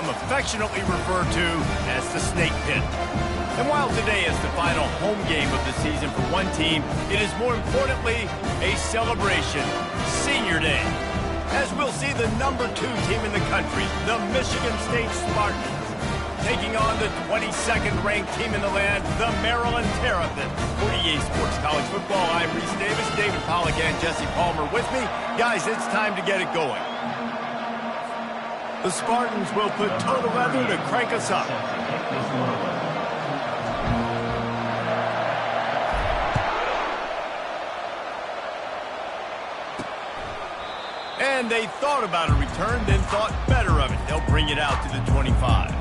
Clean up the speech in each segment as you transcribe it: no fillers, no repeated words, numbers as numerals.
affectionately referred to as the snake pit. And while today is the final home game of the season for one team, it is more importantly a celebration, Senior Day, as we'll see the #2 team in the country, the Michigan State Spartans, taking on the 22nd ranked team in the land, the Maryland Terrapins. For EA Sports College Football, I'm Reese Davis, David Pollack, and Jesse Palmer with me. Guys, it's time to get it going. The Spartans will put toe to leather to crank us up. And they thought about a return, then thought better of it. They'll bring it out to the 25.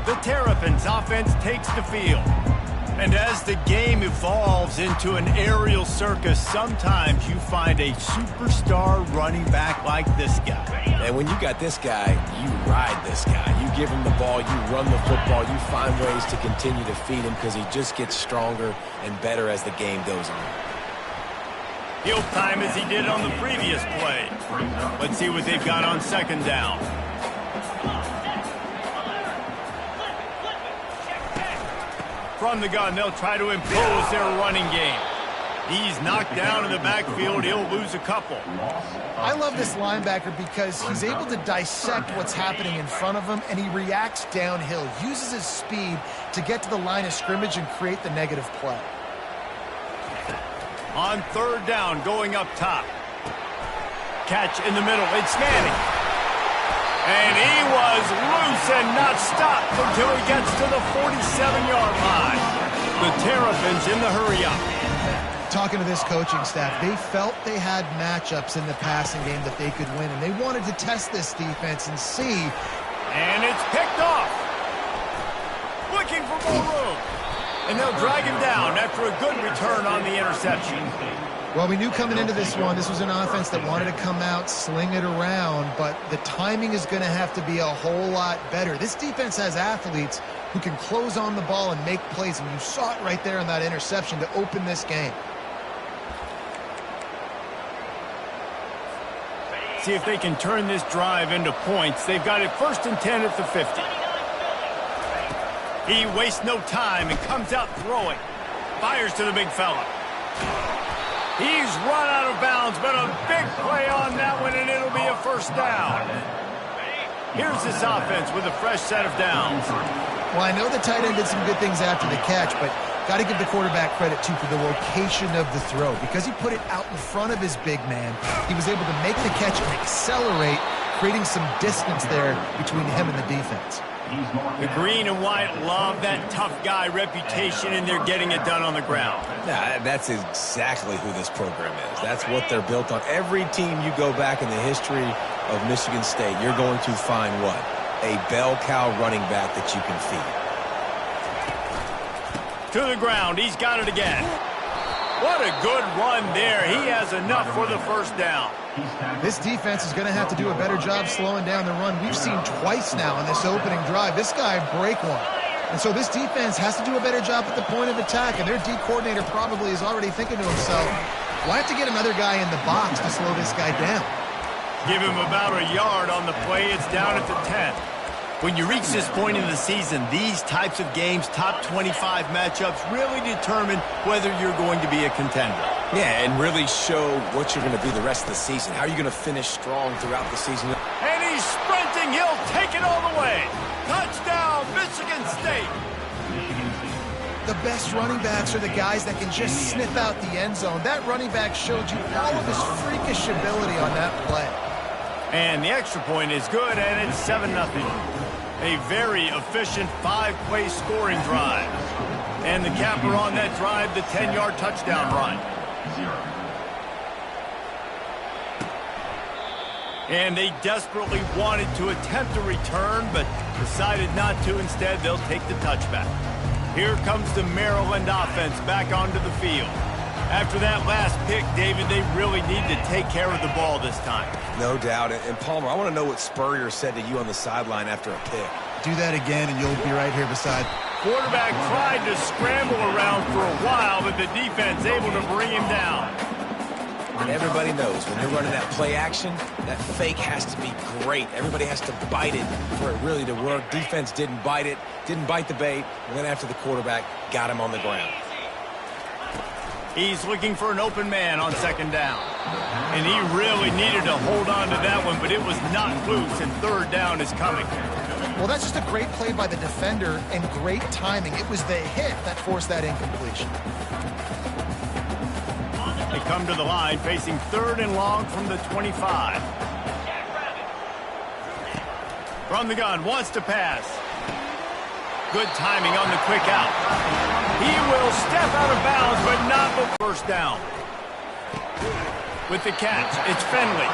The Terrapins offense takes the field. And as the game evolves into an aerial circus, sometimes you find a superstar running back like this guy. And when you got this guy, you ride this guy. You give him the ball, you run the football, you find ways to continue to feed him because he just gets stronger and better as the game goes on. He'll time as he did on the previous play. Let's see what they've got on second down. From the gun, they'll try to impose their running game. He's knocked down in the backfield. He'll lose a couple. I love this linebacker because he's able to dissect what's happening in front of him, and he reacts downhill, uses his speed to get to the line of scrimmage and create the negative play. On third down, going up top. Catch in the middle. It's Manning. And he was loose and not stopped until he gets to the 47-yard line. The Terrapins in the hurry-up. Talking to this coaching staff, they felt they had matchups in the passing game that they could win, and they wanted to test this defense and see. And it's picked off. Looking for more room. And they'll drag him down after a good return on the interception. Well, we knew coming into this one, this was an offense that wanted to come out, sling it around, but the timing is going to have to be a whole lot better. This defense has athletes who can close on the ball and make plays, and you saw it right there on that interception to open this game. See if they can turn this drive into points. They've got it 1st and 10 at the 50. He wastes no time and comes out throwing. Fires to the big fella. He's run out of bounds, but a big play on that one, and it'll be a first down. Here's this offense with a fresh set of downs. Well, I know the tight end did some good things after the catch, but got to give the quarterback credit, too, for the location of the throw. Because he put it out in front of his big man, he was able to make the catch and accelerate, creating some distance there between him and the defense. The green and white love that tough guy reputation, and they're getting it done on the ground. Yeah, that's exactly who this program is. That's what they're built on. Every team you go back in the history of Michigan State, you're going to find what? A bell cow running back that you can feed. To the ground. He's got it again. What a good run there. He has enough for the first down. This defense is going to have to do a better job slowing down the run. We've seen twice now in this opening drive. This guy break one. And so this defense has to do a better job at the point of attack, and their D coordinator probably is already thinking to himself, we'll have to get another guy in the box to slow this guy down. Give him about a yard on the play. It's down at the 10. When you reach this point in the season, these types of games, top 25 matchups, really determine whether you're going to be a contender. Yeah, and really show what you're going to be the rest of the season. How are you going to finish strong throughout the season? And he's sprinting. He'll take it all the way. Touchdown, Michigan State. The best running backs are the guys that can just sniff out the end zone. That running back showed you all of his freakish ability on that play. And the extra point is good, and it's 7-0. A very efficient 5-play scoring drive. And the capper on that drive, the 10-yard touchdown run. And they desperately wanted to attempt a return, but decided not to. Instead, they'll take the touchback. Here comes the Maryland offense back onto the field. After that last pick, David, they really need to take care of the ball this time. No doubt. And Palmer, I want to know what Spurrier said to you on the sideline after a pick. Do that again, and you'll be right here beside. Quarterback tried to scramble around for a while, but the defense able to bring him down. And everybody knows when you're running that play action, that fake has to be great. Everybody has to bite it for it really to work. Defense didn't bite it, didn't bite the bait, went after the quarterback, got him on the ground. He's looking for an open man on second down. And he really needed to hold on to that one, but it was not loose, and third down is coming. Well, that's just a great play by the defender and great timing. It was the hit that forced that incompletion. They come to the line facing third and long from the 25. From the gun, wants to pass. Good timing on the quick out. He will step out of bounds, but not the first down. With the catch, it's Finley.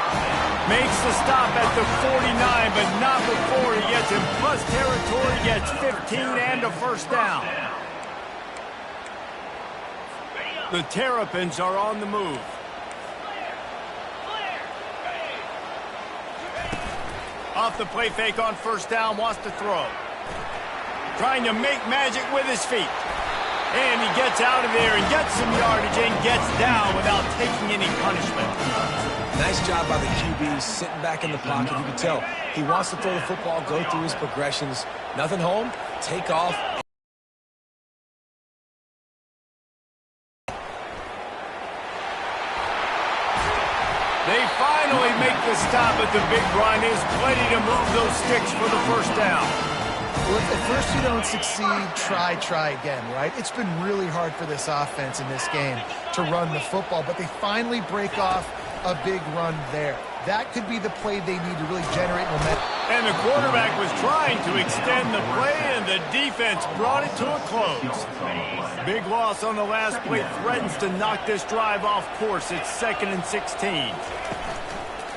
Makes the stop at the 49, but not before he gets in plus territory, gets 15 and a first down. The Terrapins are on the move. Off the play fake on first down, wants to throw. Trying to make magic with his feet. And he gets out of there and gets some yardage and gets down without taking any punishment. Nice job by the QB sitting back in the pocket. You can tell he wants to throw the football, go through his progressions. Nothing home, take off. They finally make the stop at the big run. Is plenty to move those sticks for the first down. Well, if at first you don't succeed, try again, right? It's been really hard for this offense in this game to run the football, but they finally break off a big run there. That could be the play they need to really generate momentum. And the quarterback was trying to extend the play, and the defense brought it to a close. Big loss on the last play threatens to knock this drive off course. It's 2nd and 16.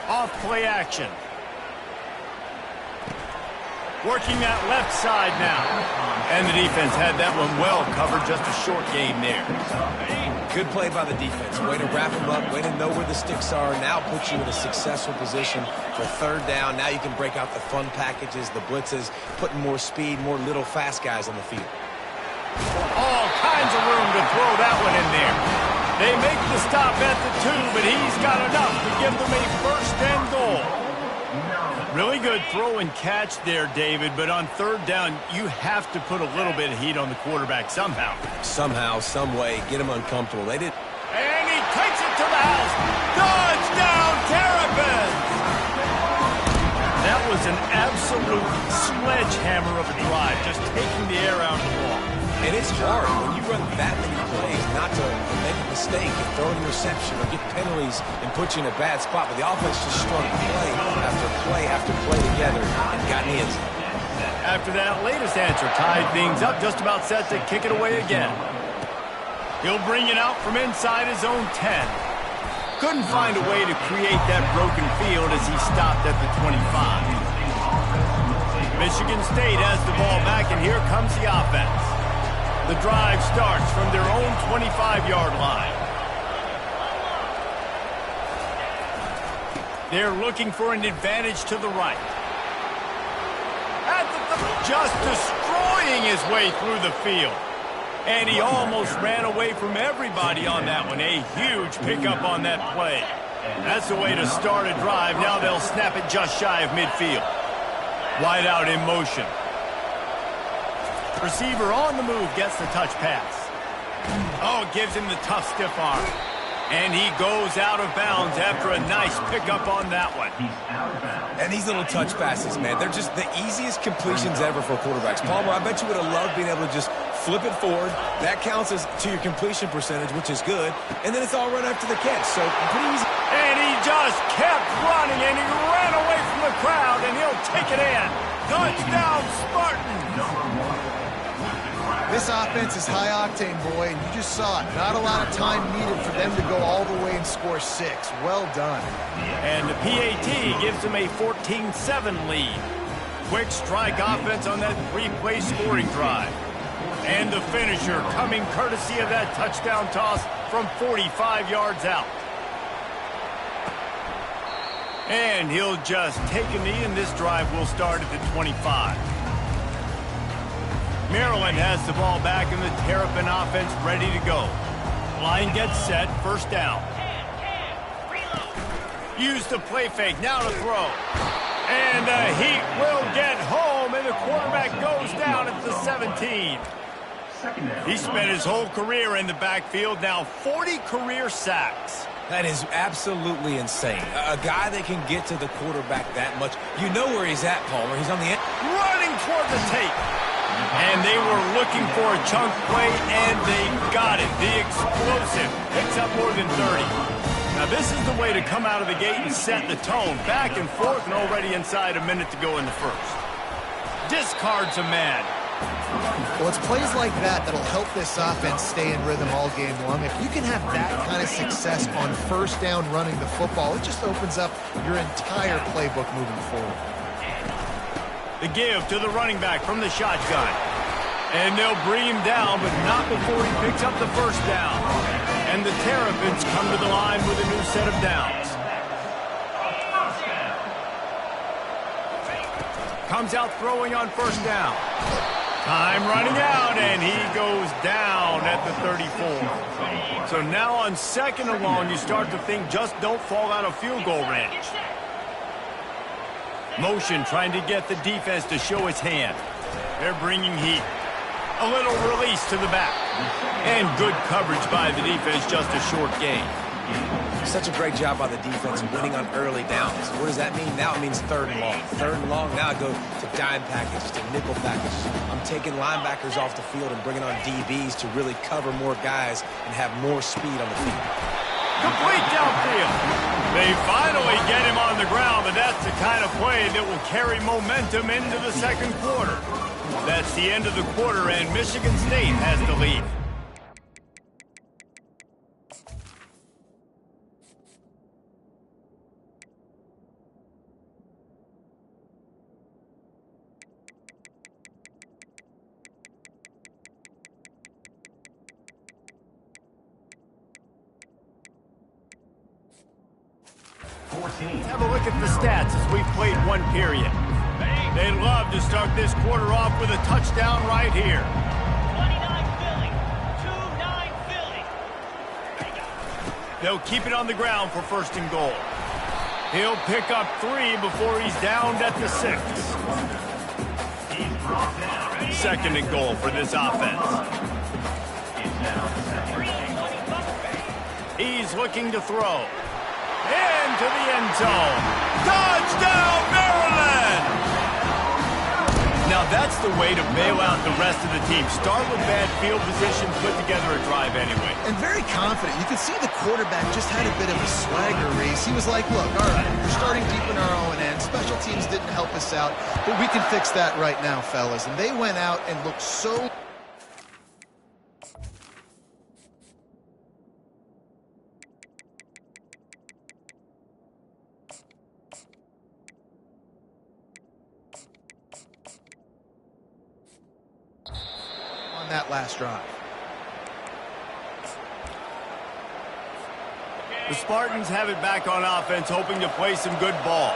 Off play action. Working that left side now. And the defense had that one well covered, just a short game there. Good play by the defense. Way to wrap them up, way to know where the sticks are. Now puts you in a successful position for third down. Now you can break out the fun packages, the blitzes, putting more speed, more little fast guys on the field. All kinds of room to throw that one in there. They make the stop at the 2, but he's got enough to give them a first and goal. Really good throw and catch there, David, but on third down, you have to put a little bit of heat on the quarterback somehow. Somehow, some way, get him uncomfortable. They did. And he takes it to the house. Touchdown, Terrapins! That was an absolute sledgehammer of a drive, just taking the air out of the ball. And it's hard when you run that many plays not to make a mistake and throw an interception or get penalties and put you in a bad spot. But the offense just strung play after play after play together and got in the end zone. After that latest answer tied things up, just about set to kick it away again. He'll bring it out from inside his own 10. Couldn't find a way to create that broken field as he stopped at the 25. Michigan State has the ball back, and here comes the offense. The drive starts from their own 25-yard line. They're looking for an advantage to the right. Just destroying his way through the field. And he almost ran away from everybody on that one. A huge pickup on that play. That's the way to start a drive. Now they'll snap it just shy of midfield. Wide out in motion. Receiver on the move gets the touch pass. Oh, gives him the tough stiff arm. And he goes out of bounds after a nice pickup on that one. And these little touch passes, man, they're just the easiest completions ever for quarterbacks. Palmer, I bet you would have loved being able to just flip it forward. That counts as to your completion percentage, which is good. And then it's all run after the catch, so pretty easy. And he just kept running, and he ran away from the crowd, and he'll take it in. Touchdown, Spartans! This offense is high-octane, boy, and you just saw it. Not a lot of time needed for them to go all the way and score 6. Well done. And the PAT gives them a 14-7 lead. Quick strike offense on that 3-play scoring drive. And the finisher coming courtesy of that touchdown toss from 45 yards out. And he'll just take a knee, and this drive will start at the 25. Maryland has the ball back, and the Terrapin offense ready to go. Line gets set, first down. Use the play fake, now to throw. And the Heat will get home, and the quarterback goes down at the 17. He spent his whole career in the backfield, now 40 career sacks. That is absolutely insane. A guy that can get to the quarterback that much. You know where he's at, Palmer. He's on the end. Running toward the tape. And they were looking for a chunk play, and they got it. The explosive picks up more than 30. Now, this is the way to come out of the gate and set the tone. Back and forth, and already inside a minute to go in the first. Discards a man. Well, it's plays like that that'll help this offense stay in rhythm all game long. If you can have that kind of success on first down running the football, it just opens up your entire playbook moving forward. The give to the running back from the shotgun. And they'll bring him down, but not before he picks up the first down. And the Terrapins come to the line with a new set of downs. Comes out throwing on first down. Time running out, and he goes down at the 34. So now on second and long, you start to think just don't fall out of field goal range. Motion trying to get the defense to show its hand. They're bringing heat. A little release to the back. And good coverage by the defense, just a short gain. Such a great job by the defense winning on early downs. What does that mean? Now it means third and long. Third and long, now I go to dime packages, to nickel packages. I'm taking linebackers off the field and bringing on DBs to really cover more guys and have more speed on the field. Complete downfield. They finally get him on the ground, but that's the kind of play that will carry momentum into the second quarter. That's the end of the quarter, and Michigan State has the lead. Have a look at the stats as we've played one period. They'd love to start this quarter off with a touchdown right here. 29 Philly, 2-9 Philly. They'll keep it on the ground for first and goal. He'll pick up 3 before he's downed at the 6. Second and goal for this offense. He's looking to throw. Into the end zone. Touchdown, Maryland! Now that's the way to bail out the rest of the team. Start with bad field position, put together a drive anyway. And very confident. You can see the quarterback just had a bit of a swagger race. He was like, look, all right, we're starting deep in our own end. Special teams didn't help us out, but we can fix that right now, fellas. And they went out and looked so... that last drive. The Spartans have it back on offense, hoping to play some good ball.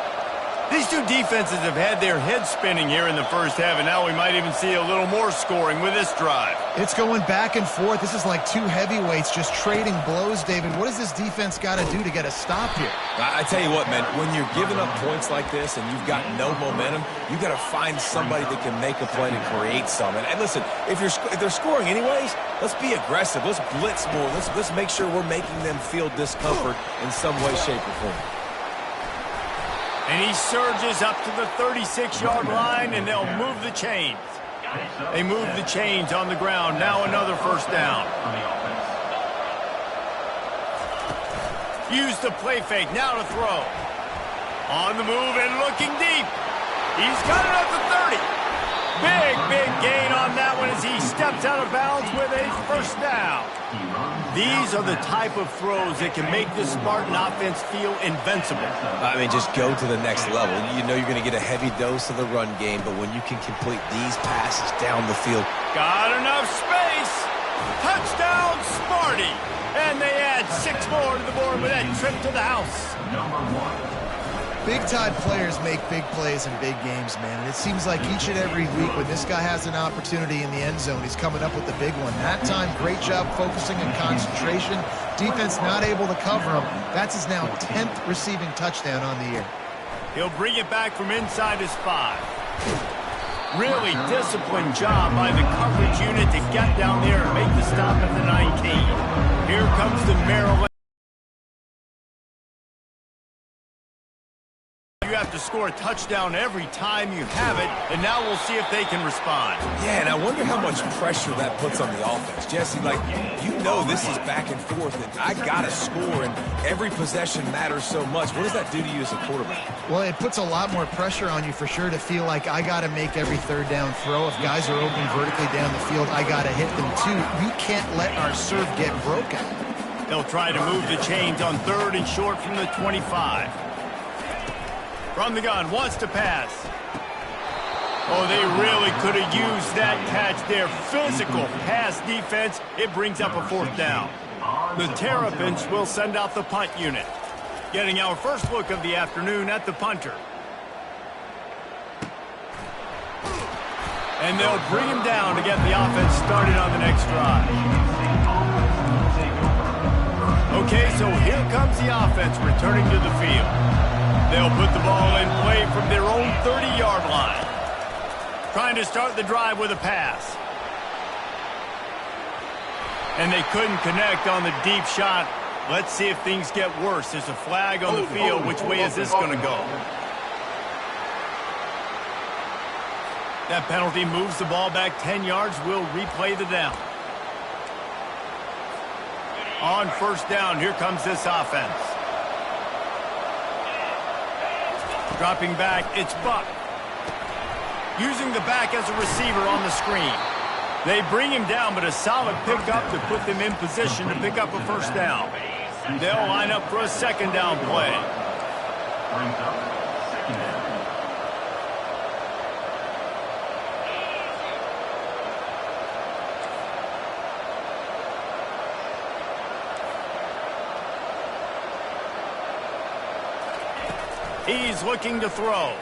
These two defenses have had their heads spinning here in the first half, and now we might even see a little more scoring with this drive. It's going back and forth. This is like two heavyweights just trading blows, David. What does this defense got to do to get a stop here? I tell you what, man, when you're giving up points like this and you've got no momentum, you've got to find somebody that can make a play to create some. And listen, if they're scoring anyways, let's be aggressive. Let's blitz more. Let's make sure we're making them feel discomfort in some way, shape, or form. And he surges up to the 36-yard line, and they'll move the chains. They move the chains on the ground. Now another first down. Use the play fake. Now to throw. On the move and looking deep. He's got it at the 30. Big gain on that one as he steps out of bounds with a first down. These are the type of throws that can make the Spartan offense feel invincible. I mean, just go to the next level. You know you're going to get a heavy dose of the run game, but when you can complete these passes down the field. Got enough space. Touchdown, Sparty. And they add 6 more to the board with that trip to the house. Big-time players make big plays in big games, man. And it seems like each and every week when this guy has an opportunity in the end zone, he's coming up with the big one. That time, great job focusing and concentration. Defense not able to cover him. That's his now 10th receiving touchdown on the year. He'll bring it back from inside his 5. Really disciplined job by the coverage unit to get down there and make the stop at the 19. Here comes the Maryland. You have to score a touchdown every time you have it, and now we'll see if they can respond. Yeah, and I wonder how much pressure that puts on the offense. Jesse, like, you know this is back and forth, and I got to score, and every possession matters so much. What does that do to you as a quarterback? Well, it puts a lot more pressure on you for sure to feel like I got to make every third down throw. If guys are open vertically down the field, I got to hit them too. We can't let our serve get broken. They'll try to move the chains on 3rd and short from the 25. From the gun, wants to pass. Oh, they really could have used that catch there. Physical pass defense. It brings up a 4th down. The Terrapins will send out the punt unit. Getting our first look of the afternoon at the punter. And they'll bring him down to get the offense started on the next drive. Okay, so here comes the offense returning to the field. They'll put the ball in play from their own 30-yard line. Trying to start the drive with a pass. And they couldn't connect on the deep shot. Let's see if things get worse. There's a flag on the field. Which way is this going to go? That penalty moves the ball back 10 yards. We'll replay the down. On 1st down, here comes this offense. Dropping back, it's Buck. Using the back as a receiver on the screen. They bring him down, but a solid pickup to put them in position to pick up a 1st down. They'll line up for a 2nd down play. He's looking to throw.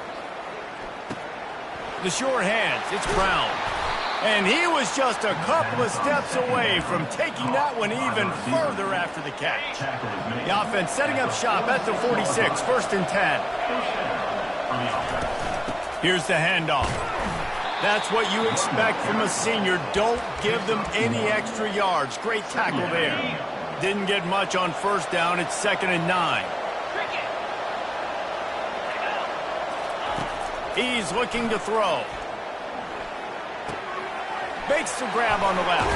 The short hands, it's Brown. And he was just a couple of steps away from taking that one even further after the catch. The offense setting up shop at the 46, 1st and 10. Here's the handoff. That's what you expect from a senior. Don't give them any extra yards. Great tackle there. Didn't get much on 1st down. It's 2nd and 9. He's looking to throw. Makes the grab on the left.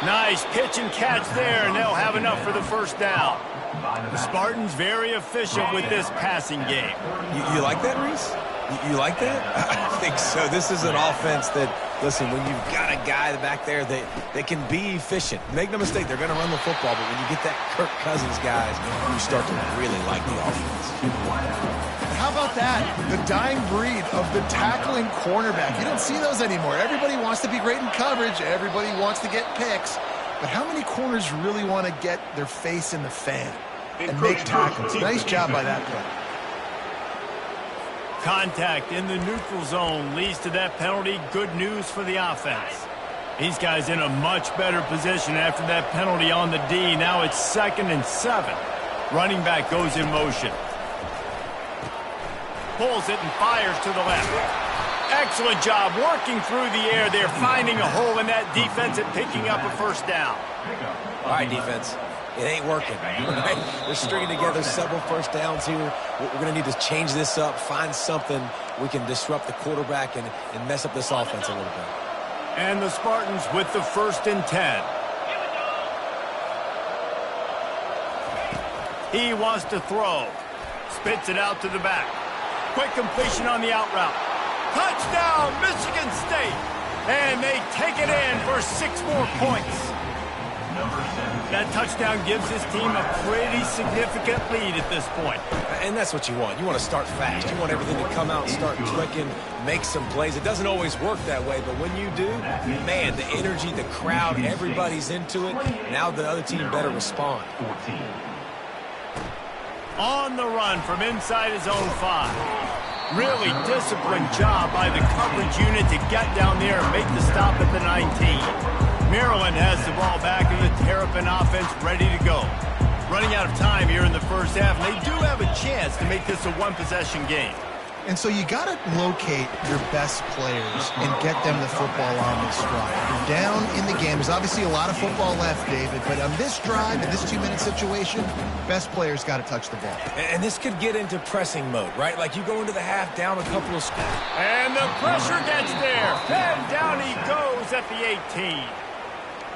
Nice pitch and catch there, and they'll have enough for the 1st down. The Spartans very efficient with this passing game. You like that, Reese? You like that? I think so. This is an offense that, listen, when you've got a guy back there that can be efficient. Make no mistake, they're going to run the football, but when you get that Kirk Cousins guys, you start to really like the offense. How about that? The dying breed of the tackling cornerback. You don't see those anymore. Everybody wants to be great in coverage. Everybody wants to get picks. But how many corners really want to get their face in the fan and make tackles? Nice job by that play. Contact in the neutral zone leads to that penalty. Good news for the offense. These guys in a much better position after that penalty on the D. Now it's 2nd and 7. Running back goes in motion. Pulls it and fires to the left. Excellent job working through the air there, finding a hole in that defense and picking up a 1st down. All right, defense. It ain't working. Right? We're stringing together several 1st downs here. We're going to need to change this up, find something we can disrupt the quarterback and mess up this offense a little bit. And the Spartans with the 1st and 10. He wants to throw. Spits it out to the back. Quick completion on the out route. Touchdown, Michigan State. And they take it in for 6 more points. That touchdown gives his team a pretty significant lead at this point. And that's what you want. You want to start fast. You want everything to come out and start clicking, make some plays. It doesn't always work that way, but when you do, man, the energy, the crowd, everybody's into it. Now the other team better respond. On the run from inside his own 5. Really disciplined job by the coverage unit to get down there and make the stop at the 19. Maryland has the ball back in the Terrapin offense ready to go. Running out of time here in the first half, and they do have a chance to make this a one-possession game. And so you got to locate your best players and get them the football on this drive. You're down in the game. There's obviously a lot of football left, David, but on this drive, in this 2-minute situation, best players got to touch the ball. And this could get into pressing mode, right? Like you go into the half down a couple of scores. And the pressure gets there. And down he goes at the 18.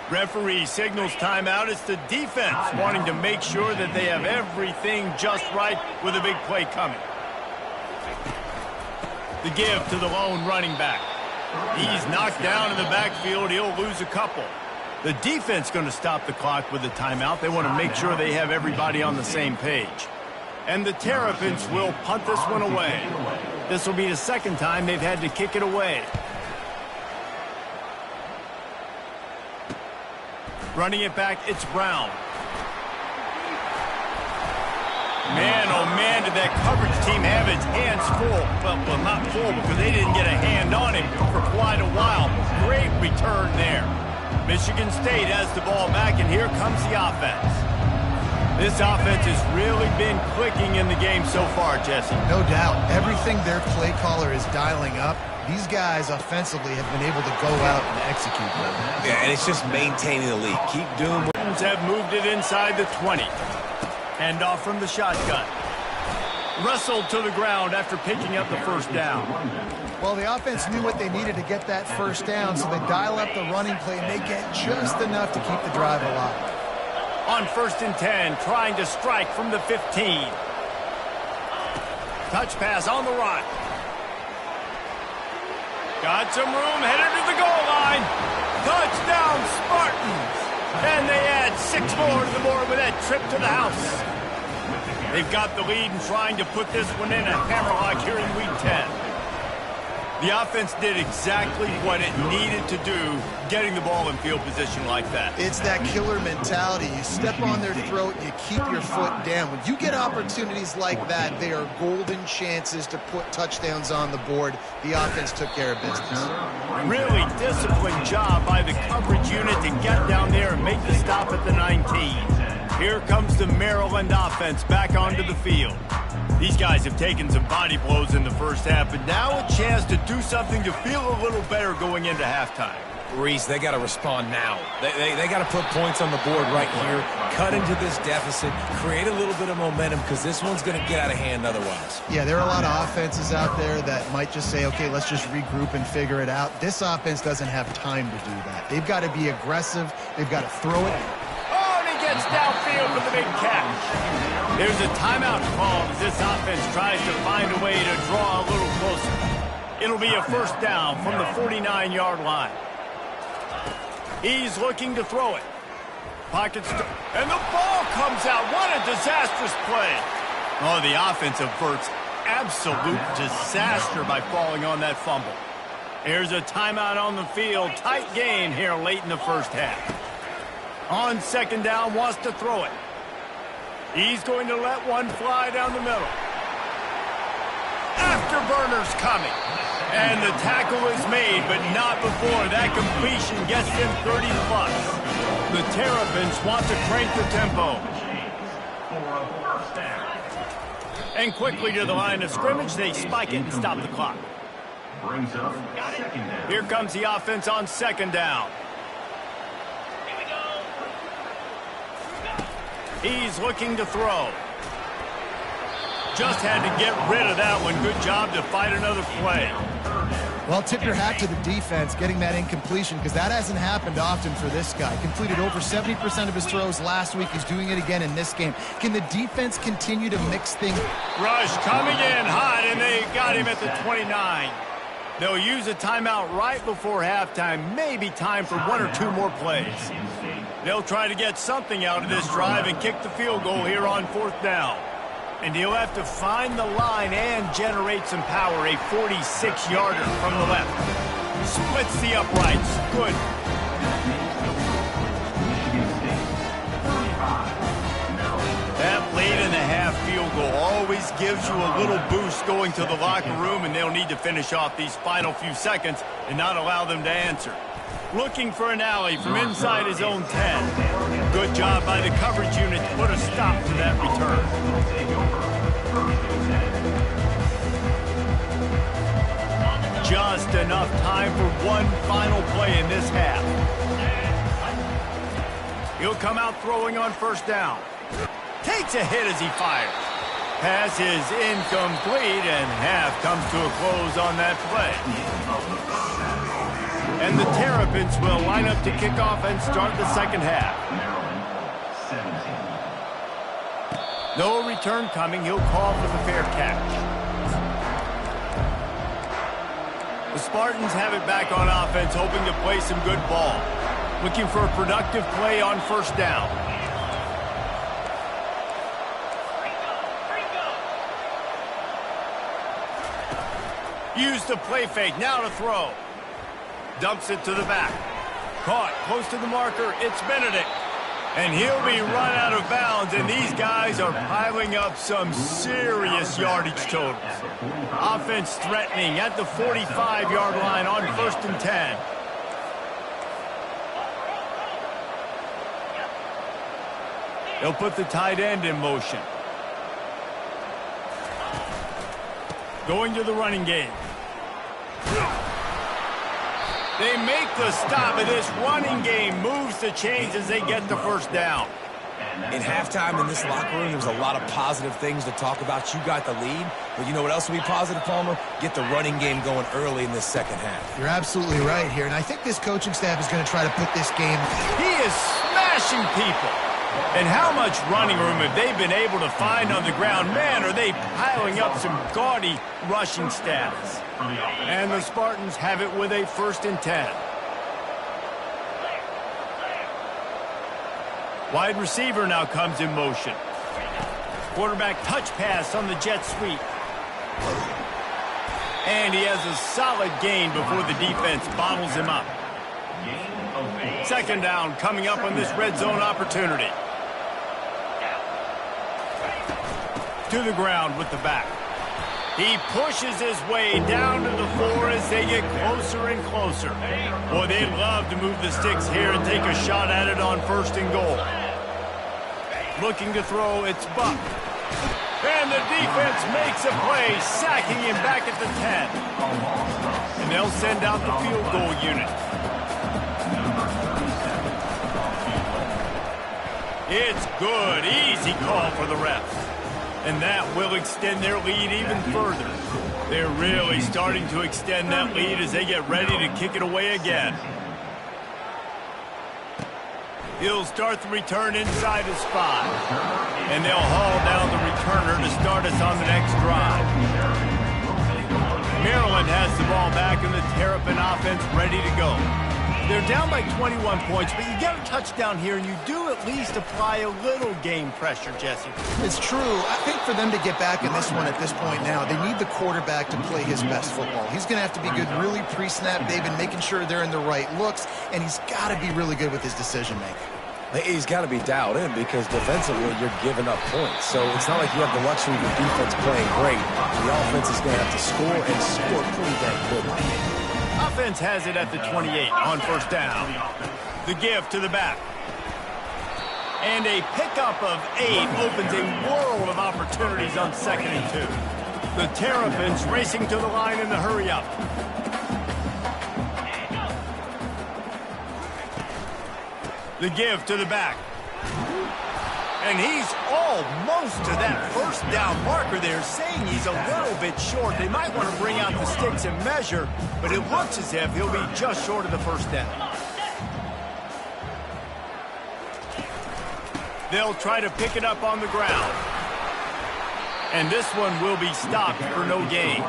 Referee signals timeout. It's the defense wanting to make sure that they have everything just right with a big play coming. The give to the lone running back. He's knocked down in the backfield. He'll lose a couple. The defense going to stop the clock with the timeout. They want to make sure they have everybody on the same page. And the Terrapins will punt this one away. This will be the second time they've had to kick it away. Running it back, it's Brown. Man, oh man, did that coverage team have its hands full. Well, not full because they didn't get a hand on him for quite a while. Great return there. Michigan State has the ball back, and here comes the offense. This offense has really been clicking in the game so far, Jesse. No doubt. Everything their play caller is dialing up, these guys offensively have been able to go out and execute them. Yeah, and it's just maintaining the lead. Keep doing what... Have moved it inside the 20. Hand off from the shotgun. Wrestled to the ground after picking up the first down. Well, the offense knew what they needed to get that first down, so they dial up the running play, and they get just enough to keep the drive alive. On 1st and 10, trying to strike from the 15. Touch pass on the run. Got some room, headed to the goal line. Touchdown, Spartans. And they add 6 more to the board with that trip to the house. They've got the lead and trying to put this one in a hammerlock here in week 10. The offense did exactly what it needed to do, getting the ball in field position like that. It's that killer mentality. You step on their throat, you keep your foot down. When you get opportunities like that, they are golden chances to put touchdowns on the board. The offense took care of business. Really disciplined job by the coverage unit to get down there and make the stop at the 19. Here comes the Maryland offense back onto the field. These guys have taken some body blows in the first half, but now a chance to do something to feel a little better going into halftime. Reese, they got to respond now. They got to put points on the board right here, cut into this deficit, create a little bit of momentum because this one's going to get out of hand otherwise. Yeah, there are a lot of offenses out there that might just say, okay, let's just regroup and figure it out. This offense doesn't have time to do that. They've got to be aggressive. They've got to throw it. Oh, and he gets downfield for the big catch. There's a timeout called as this offense tries to find a way to draw a little closer. It'll be a first down from the 49-yard line. He's looking to throw it. Pockets, and the ball comes out. What a disastrous play. Oh, the offense averts absolute disaster by falling on that fumble. Here's a timeout on the field. Tight game here late in the first half. On 2nd down, wants to throw it. He's going to let one fly down the middle. Afterburner's coming. And the tackle is made, but not before that completion gets him 30-plus. The Terrapins want to crank the tempo. And quickly to the line of scrimmage, they spike it and stop the clock. Here comes the offense on 2nd down. He's looking to throw. Just had to get rid of that one. Good job to fight another play. Well, tip your hat to the defense getting that incompletion because that hasn't happened often for this guy. Completed over 70% of his throws last week. He's doing it again in this game. Can the defense continue to mix things? Rush coming in hot, and they got him at the 29. They'll use a timeout right before halftime. Maybe time for 1 or 2 more plays. They'll try to get something out of this drive and kick the field goal here on 4th down. And he'll have to find the line and generate some power. A 46-yarder from the left. Splits the uprights. Good. That late in the half field tackle always gives you a little boost going to the locker room, and they'll need to finish off these final few seconds and not allow them to answer. Looking for an alley from inside his own 10. Good job by the coverage unit to put a stop to that return. Just enough time for one final play in this half. He'll come out throwing on first down. Takes a hit as he fires. Pass is incomplete, and half comes to a close on that play. And the Terrapins will line up to kick off and start the second half. No return coming. He'll call for the fair catch. The Spartans have it back on offense, hoping to play some good ball. Looking for a productive play on first down. Use the play fake. Now to throw. Dumps it to the back. Caught close to the marker. It's Benedict. And he'll be run out of bounds, and these guys are piling up some serious yardage totals. Offense threatening at the 45-yard line on 1st and 10. They'll put the tight end in motion. Going to the running game. They make the stop, and this running game moves the chains as they get the first down. In halftime in this locker room, there's a lot of positive things to talk about. You got the lead, but you know what else will be positive, Palmer? Get the running game going early in this second half. You're absolutely right here, and I think this coaching staff is going to try to put this game. He is smashing people. And how much running room have they been able to find on the ground? Man, are they piling up some gaudy rushing stats. And the Spartans have it with a 1st and 10. Wide receiver now comes in motion. Quarterback touch pass on the jet sweep. And he has a solid gain before the defense bottles him up. Second down coming up on this red zone opportunity. To the ground with the back. He pushes his way down to the 4 as they get closer and closer. Boy, they'd love to move the sticks here and take a shot at it on 1st and goal. Looking to throw, it's Buck. And the defense makes a play, sacking him back at the 10. And they'll send out the field goal unit. It's good. Easy call for the refs. And that will extend their lead even further. They're really starting to extend that lead as they get ready to kick it away again. He'll start the return inside his 5. And they'll haul down the returner to start us on the next drive. Maryland has the ball back and the Terrapin offense ready to go. They're down by 21 points, but you get a touchdown here, and you do at least apply a little game pressure, Jesse. It's true. I think for them to get back in this one at this point now, they need the quarterback to play his best football. He's going to have to be good really pre-snap. They've been making sure they're in the right looks, and he's got to be really good with his decision-making. He's got to be dialed in because defensively you're giving up points. So it's not like you have the luxury of the defense playing great. The offense is going to have to score and score pretty dang quickly. Offense has it at the 28 on 1st down. The give to the back. And a pickup of 8 opens a world of opportunities on 2nd and 2. The Terrapins racing to the line in the hurry-up. The give to the back. And he's almost to that 1st down marker there, saying he's a little bit short. They might want to bring out the sticks and measure, but it looks as if he'll be just short of the 1st down. They'll try to pick it up on the ground. And this one will be stopped for no gain.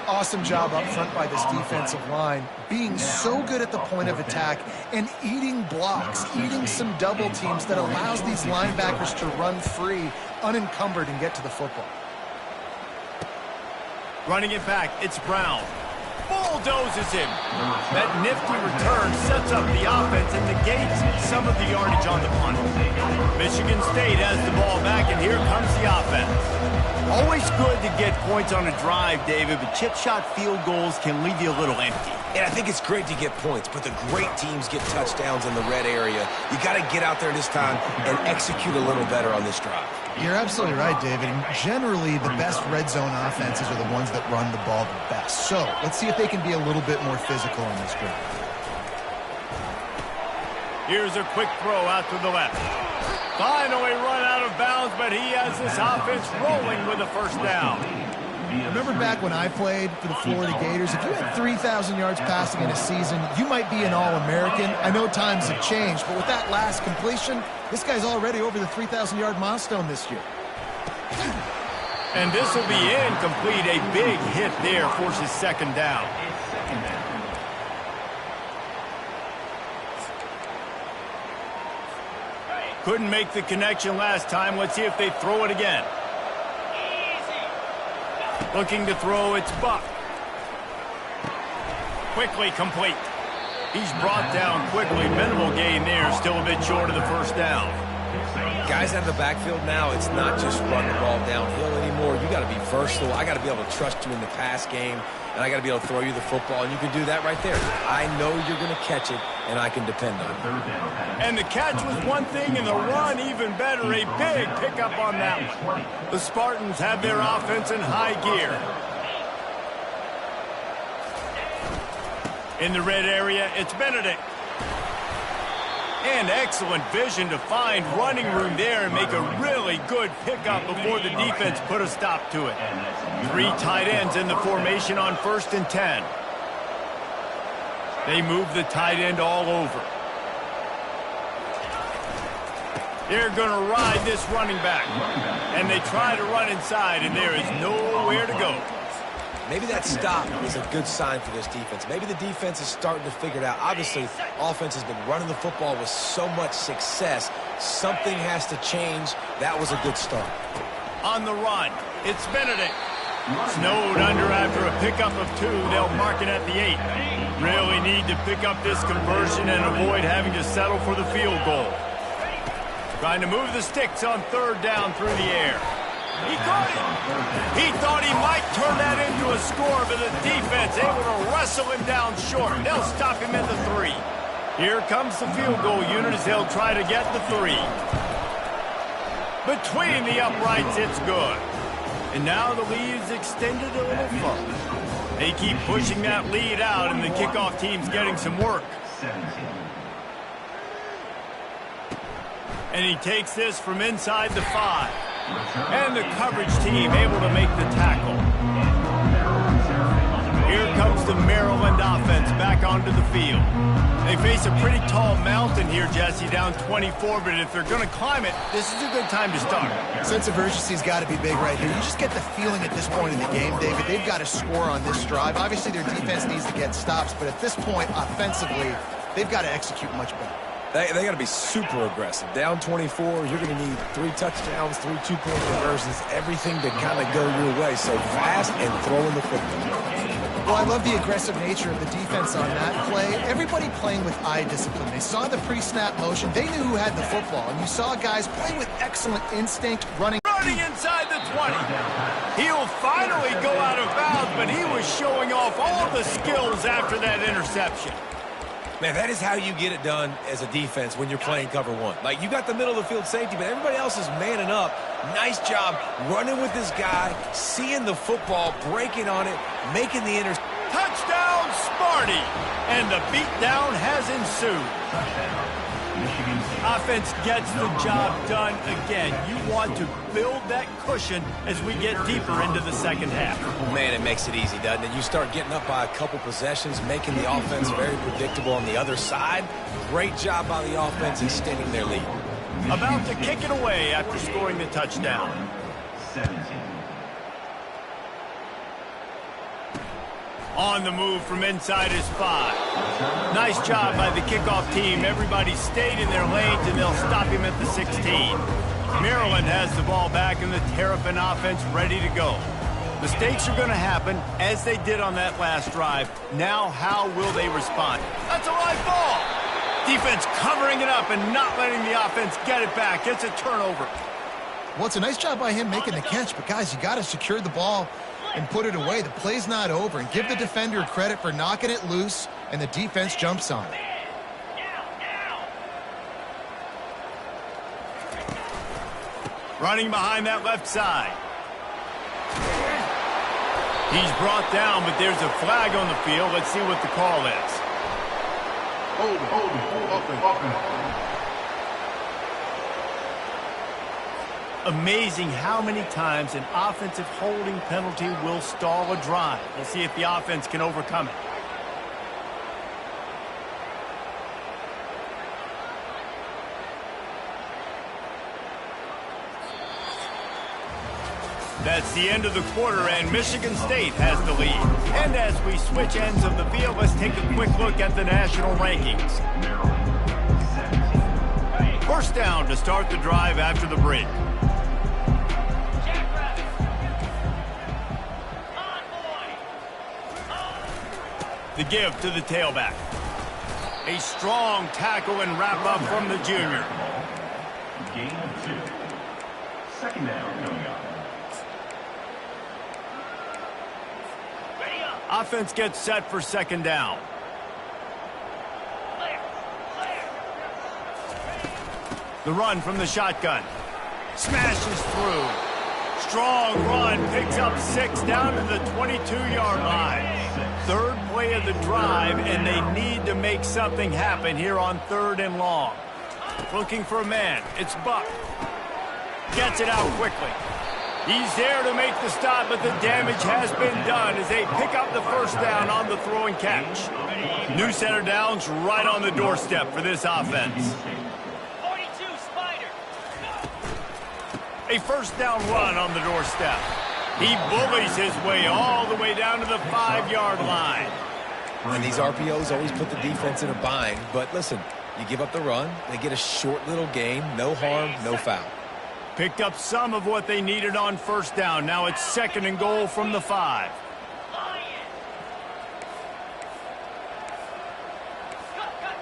Awesome job up front by this defensive line, being so good at the point of attack and eating blocks, eating some double teams that allows these linebackers to run free, unencumbered, and get to the football. Running it back, it's Brown. Bulldozes him. That nifty return sets splits up the offense and negates some of the yardage on the punt. Michigan State has the ball back, and here comes the offense. Always good to get points on a drive, David, but chip shot field goals can leave you a little empty. And I think it's great to get points, but the great teams get touchdowns in the red area. You got to get out there this time and execute a little better on this drive. You're absolutely right, David. And generally, the best red zone offenses are the ones that run the ball the best. So let's see if they can be a little bit more physical in this drive. Here's a quick throw out to the left. Finally run out of bounds, but he has this offense rolling with a first down. Remember back when I played for the Florida Gators, if you had 3,000 yards passing in a season, you might be an All-American. I know times have changed, but with that last completion, this guy's already over the 3,000-yard milestone this year. And this will be incomplete. A big hit there forces second down. Couldn't make the connection last time. Let's see if they throw it again. Looking to throw, it's Buck. Quickly complete. He's brought down quickly. Minimal gain there. Still a bit short of the first down. Guys out of the backfield now, it's not just run the ball downhill anymore. You got to be versatile. I got to be able to trust you in the pass game, and I got to be able to throw you the football, and you can do that right there. I know you're going to catch it, and I can depend on it. And the catch was one thing, and the run even better. A big pickup on that one. The Spartans have their offense in high gear. In the red area, it's Benedict. And excellent vision to find running room there and make a really good pickup before the defense put a stop to it. 3 tight ends in the formation on 1st and 10. They move the tight end all over. They're going to ride this running back. And they try to run inside, and there is nowhere to go. Maybe that stop is a good sign for this defense. Maybe the defense is starting to figure it out. Obviously, offense has been running the football with so much success. Something has to change. That was a good start. On the run, it's Benedict. Snowed under after a pickup of 2. They'll mark it at the 8. Really need to pick up this conversion and avoid having to settle for the field goal. Trying to move the sticks on 3rd down through the air. He caught it. He thought he might turn that into a score, but the defense able to wrestle him down short. They'll stop him at the 3. Here comes the field goal unit as they'll try to get the 3. Between the uprights, it's good. And now the lead is extended a little further. They keep pushing that lead out, and the kickoff team's getting some work. And he takes this from inside the 5. And the coverage team able to make the tackle. Here comes the Maryland offense back onto the field. They face a pretty tall mountain here, Jesse, down 24, but if they're going to climb it, this is a good time to start. Sense of urgency's got to be big right here. You just get the feeling at this point in the game, David, they've got to score on this drive. Obviously, their defense needs to get stops, but at this point, offensively, they've got to execute much better. They got to be super aggressive. Down 24, you're going to need 3 touchdowns, 3 two-point conversions, everything to kind of go your way. So fast and throwing the football. Well, I love the aggressive nature of the defense on that play. Everybody playing with eye discipline. They saw the pre-snap motion. They knew who had the football. And you saw guys play with excellent instinct running Inside the 20. He'll finally go out of bounds, but he was showing off all the skills after that interception. Man, that is how you get it done as a defense when you're playing cover 1. Like, you got the middle of the field safety, but everybody else is manning up. Nice job running with this guy, seeing the football, breaking on it, making the interception. Touchdown, Sparty! And the beatdown has ensued. Offense gets the job done again. You want to build that cushion as we get deeper into the second half. Man, it makes it easy, doesn't it? You start getting up by a couple possessions, making the offense very predictable on the other side. Great job by the offense extending their lead. About to kick it away after scoring the touchdown. 17. On the move from inside his 5. Nice job by the kickoff team. Everybody stayed in their lanes, and they'll stop him at the 16. Maryland has the ball back, and the Terrapin offense ready to go. Mistakes are going to happen, as they did on that last drive. Now, how will they respond? That's a live ball. Defense covering it up and not letting the offense get it back. It's a turnover. Well, it's a nice job by him making the catch, but guys, you got to secure the ball and put it away. The play's not over, and give the defender credit for knocking it loose, and the defense jumps on it. Running behind that left side. He's brought down, but there's a flag on the field. Let's see what the call is. Amazing how many times an offensive holding penalty will stall a drive. We'll see if the offense can overcome it. That's the end of the quarter, and Michigan State has the lead. And as we switch ends of the field, let's take a quick look at the national rankings. First down to start the drive after the break. The give to the tailback. A strong tackle and wrap-up from the junior. Gain of 2. Second down coming up. Offense gets set for second down. The run from the shotgun. Smashes through. Strong run. Picks up 6 down to the 22-yard line. Third play of the drive, and they need to make something happen here on 3rd and long. Looking for a man. It's Buck. Gets it out quickly. He's there to make the stop, but the damage has been done as they pick up the first down on the throw and catch. New center downs right on the doorstep for this offense. 42 Spider. A first down run on the doorstep. He bullies his way all the way down to the 5-yard line. And these RPOs always put the defense in a bind, but listen, you give up the run, they get a short little gain, no harm, no foul. Picked up some of what they needed on first down. Now it's 2nd and goal from the 5.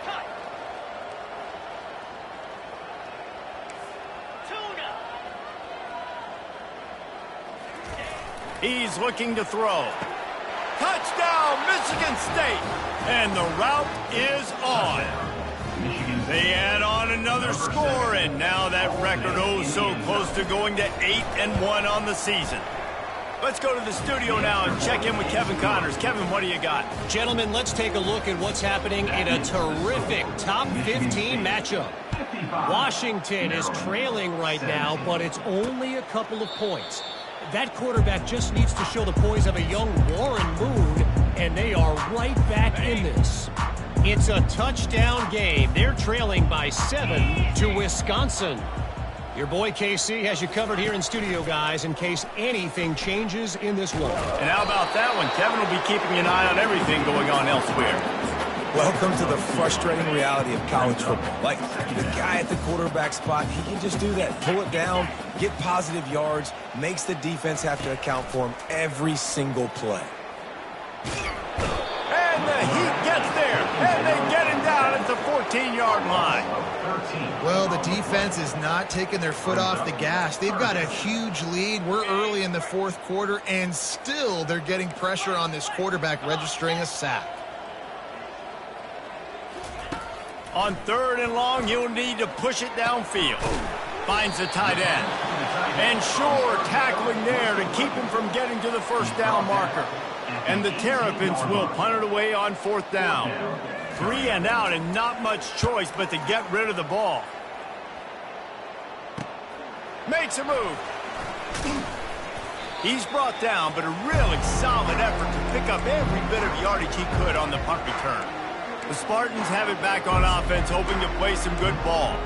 Cut. Tuna. He's looking to throw. Touchdown, Michigan State. And the route is on. They add on another score, and now that record so close to going to 8-1 on the season. Let's go to the studio now and check in with Kevin Connors. Kevin, what do you got? Gentlemen, let's take a look at what's happening in a terrific top 15 matchup. Washington is trailing right now, but it's only a couple of points. That quarterback just needs to show the poise of a young Warren Moon, and they are right back in this. It's a touchdown game. They're trailing by 7 to Wisconsin. Your boy KC has you covered here in studio, guys, in case anything changes in this one. And how about that one? Kevin will be keeping an eye on everything going on elsewhere. Welcome to the frustrating reality of college football. Like, the guy at the quarterback spot, he can just do that. Pull it down, get positive yards, makes the defense have to account for him every single play. And the Heat gets there, and they get him down at the 14-yard line. Well, the defense is not taking their foot off the gas. They've got a huge lead. We're early in the 4th quarter, and still they're getting pressure on this quarterback, registering a sack. On 3rd and long, he'll need to push it downfield. Finds the tight end. And Shore tackling there to keep him from getting to the first down marker. And the Terrapins will punt it away on 4th down. 3 and out, and not much choice but to get rid of the ball. Makes a move. He's brought down, but a really solid effort to pick up every bit of yardage he could on the punt return. The Spartans have it back on offense, hoping to play some good ball.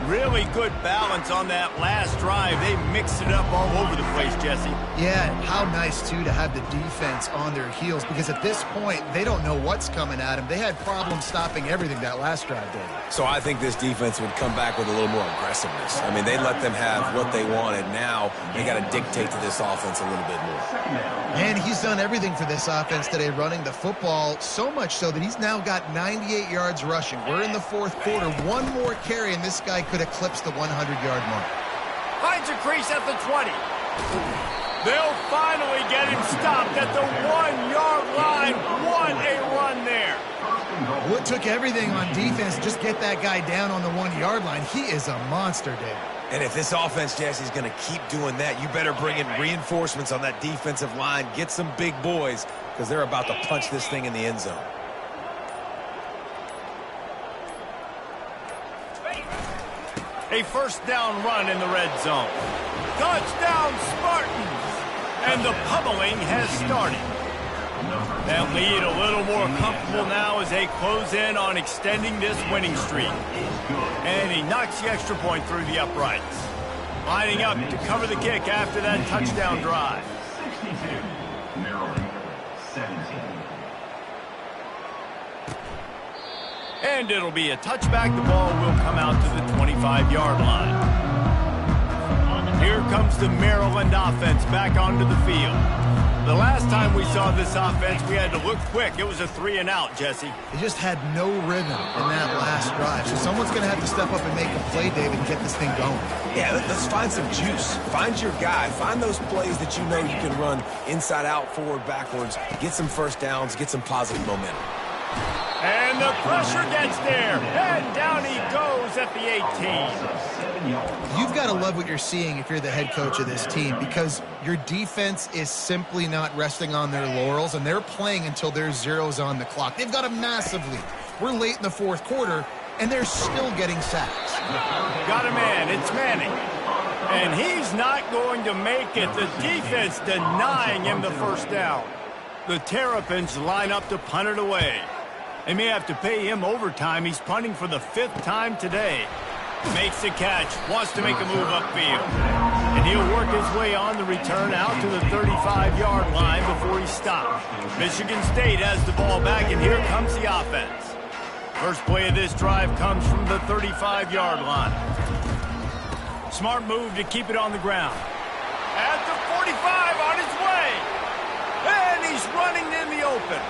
Really good balance on that last drive. They mixed it up all over the place, Jesse. Yeah, how nice, too, to have the defense on their heels, because at this point, they don't know what's coming at them. They had problems stopping everything that last drive did. So I think this defense would come back with a little more aggressiveness. I mean, they let them have what they wanted. Now they got to dictate to this offense a little bit more. And he's done everything for this offense today, running the football, so much so that he's now got 98 yards rushing. We're in the fourth quarter. One more carry, and this guy could eclipse the 100-yard mark. Finds a crease at the 20. They'll finally get him stopped at the 1-yard line. What a run there. Well, it took everything on defense to just get that guy down on the 1-yard line. He is a monster, Dave. And if this offense, Jesse, is going to keep doing that, you better bring in reinforcements on that defensive line. Get some big boys, because they're about to punch this thing in the end zone. A first down run in the red zone. Touchdown, Spartans! And the pummeling has started. That lead a little more comfortable now as they close in on extending this winning streak. And he knocks the extra point through the uprights. Lining up to cover the kick after that touchdown drive. 62, Maryland, 17. And it'll be a touchback. The ball will come out to the 25-yard line. Here comes the Maryland offense back onto the field. The last time we saw this offense, we had to look quick. It was a 3-and-out, Jesse. They just had no rhythm in that last drive. So someone's going to have to step up and make a play, David, and get this thing going. Yeah, let's find some juice. Find your guy. Find those plays that you know you can run inside out, forward, backwards. Get some first downs. Get some positive momentum. And the pressure gets there. And down he goes at the 18. You've got to love what you're seeing if you're the head coach of this team, because your defense is simply not resting on their laurels, and they're playing until there's zeros on the clock. They've got a massive lead. We're late in the fourth quarter, and they're still getting sacks. Got a man. It's Manning. And he's not going to make it. The defense denying him the first down. The Terrapins line up to punt it away. They may have to pay him overtime. He's punting for the 5th time today. Makes the catch, wants to make a move upfield. And he'll work his way on the return out to the 35-yard line before he's stopped. Michigan State has the ball back, and here comes the offense. First play of this drive comes from the 35-yard line. Smart move to keep it on the ground. At the 45, on his way. And he's running in the open.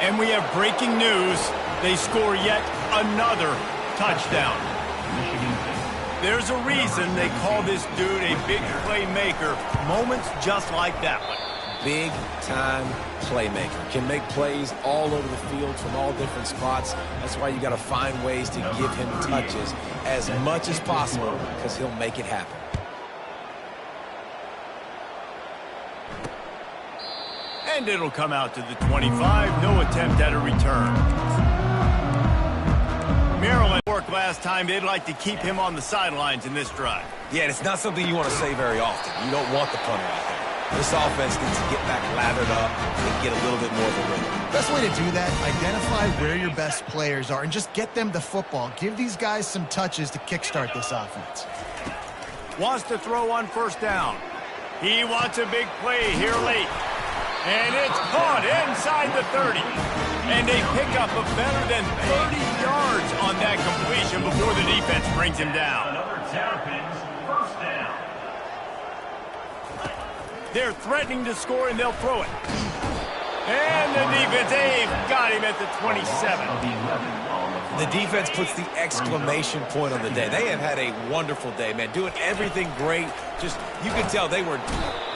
And we have breaking news. They score yet another touchdown. There's a reason they call this dude a big playmaker. Moments just like that one. Big-time playmaker. Can make plays all over the field from all different spots. That's why you got to find ways to give him touches as much as possible, because he'll make it happen. And it'll come out to the 25. No attempt at a return. Maryland worked last time. They'd like to keep him on the sidelines in this drive. Yeah, and it's not something you want to say very often. You don't want the punter out there. This offense needs to get back lathered up and get a little bit more of a rhythm. Best way to do that, identify where your best players are and just get them the football. Give these guys some touches to kickstart this offense. Wants to throw on first down. He wants a big play here late. And it's caught inside the 30. And they pick up a better than 30 yards on that completion before the defense brings him down. Another Terrapins first down. They're threatening to score, and they'll throw it. And the defense, they've got him at the 27. The defense puts the exclamation point on the day. They have had a wonderful day, man. Doing everything great. Just, you can tell they were...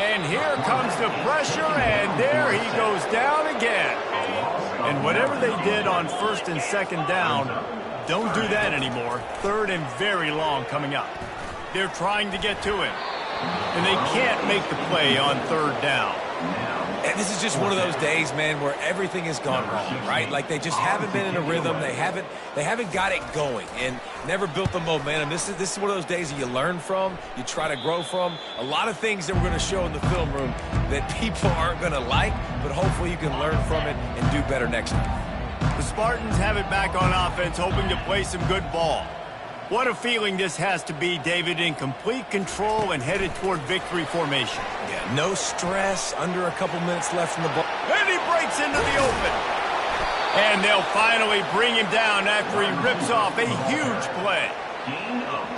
And here comes the pressure, and there he goes down again. And whatever they did on first and second down, don't do that anymore. Third and very long coming up. They're trying to get to him. And they can't make the play on third down. And this is just one of those days, man, where everything has gone wrong, right? Like they just haven't been in a rhythm. They haven't got it going and never built the momentum. This is one of those days that you learn from, you try to grow from. A lot of things that we're going to show in the film room that people aren't going to like, but hopefully you can learn from it and do better next time. The Spartans have it back on offense, hoping to play some good ball. What a feeling this has to be, David, in complete control and headed toward victory formation. Yeah, no stress, under a couple minutes left in the ball. And he breaks into the open. And they'll finally bring him down after he rips off a huge play.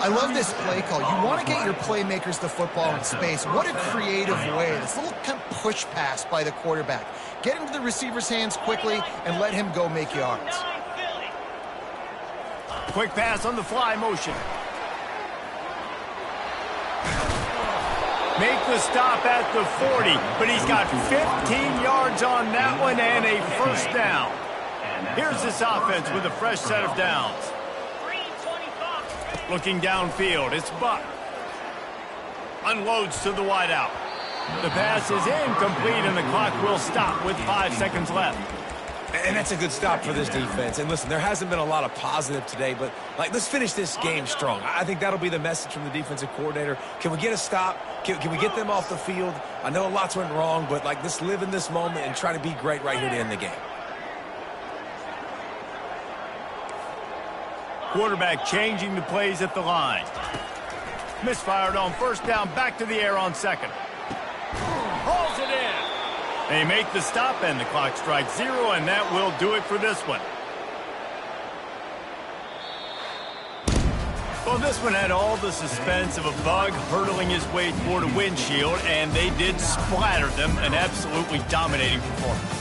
I love this play call. You want to get your playmakers the football in space. What a creative way. This little kind of push pass by the quarterback. Get into the receiver's hands quickly and let him go make yards. Quick pass on the fly motion. Make the stop at the 40, but he's got 15 yards on that one and a first down. Here's this offense with a fresh set of downs. Looking downfield, it's Buck. Unloads to the wideout. The pass is incomplete, and the clock will stop with 5 seconds left. And that's a good stop for this defense. And listen, there hasn't been a lot of positive today, but let's finish this game strong. I think that'll be the message from the defensive coordinator. Can we get a stop? Can we get them off the field? I know lots went wrong, but let's live in this moment and try to be great right here to end the game. Quarterback changing the plays at the line. Misfired on first down, back to the air on second. Hauls it in. They make the stop, and the clock strikes 0, and that will do it for this one. Well, this one had all the suspense of a bug hurtling his way toward a windshield, and they did splatter them. An absolutely dominating performance.